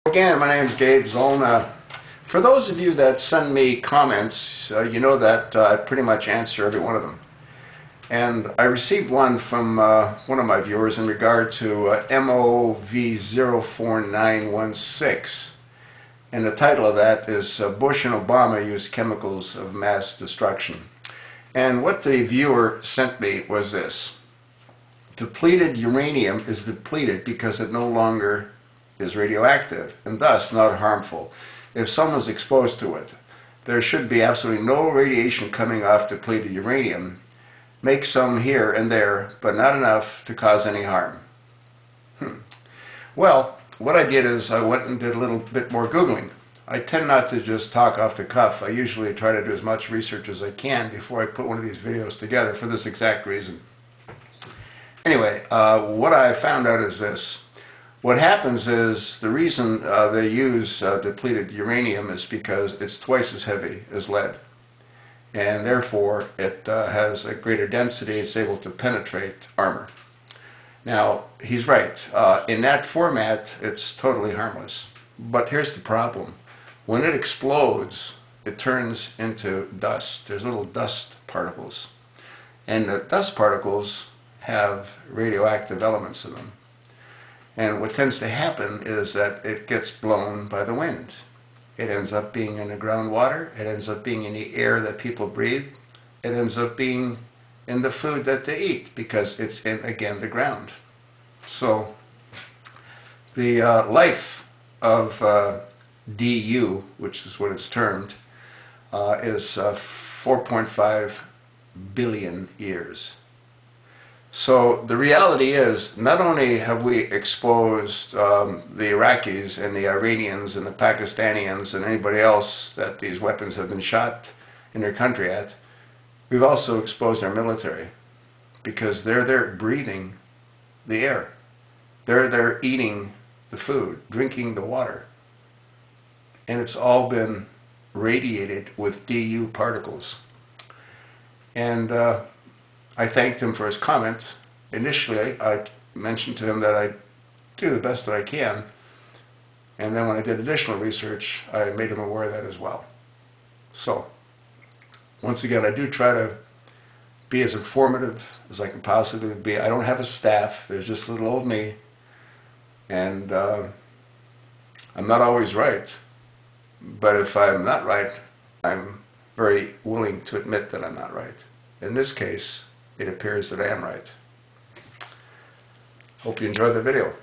Again, my name is Gabe Zollner. For those of you that send me comments, you know that I pretty much answer every one of them. And I received one from one of my viewers in regard to MOV04952. And the title of that is Bush and Obama Use Chemicals of Mass Destruction. And what the viewer sent me was this. Depleted uranium is depleted because it no longer is radioactive and thus not harmful. If someone's exposed to it, there should be absolutely no radiation coming off depleted uranium. Make some here and there, but not enough to cause any harm. Well, what I did is I went and did a little bit more Googling. I tend not to just talk off the cuff. I usually try to do as much research as I can before I put one of these videos together for this exact reason. Anyway, what I found out is this. What happens is the reason they use depleted uranium is because it's twice as heavy as lead. And therefore, it has a greater density. It's able to penetrate armor. Now, he's right. In that format, it's totally harmless. But here's the problem. When it explodes, it turns into dust. There's little dust particles. And the dust particles have radioactive elements in them. And what tends to happen is that it gets blown by the wind. It ends up being in the groundwater. It ends up being in the air that people breathe. It ends up being in the food that they eat because it's in, again, the ground. So the life of DU, which is what it's termed, is 4.5 billion years. So the reality is, not only have we exposed the Iraqis and the Iranians and the Pakistanians and anybody else that these weapons have been shot in their country at, we've also exposed our military because they're there breathing the air. They're there eating the food, drinking the water. And it's all been radiated with DU particles. And I thanked him for his comments. Initially, I mentioned to him that I do the best that I can. And then when I did additional research, I made him aware of that as well. So, once again, I do try to be as informative as I can possibly be. I don't have a staff. There's just little old me. And I'm not always right. But if I'm not right, I'm very willing to admit that I'm not right. In this case, it appears that I am right. Hope you enjoyed the video.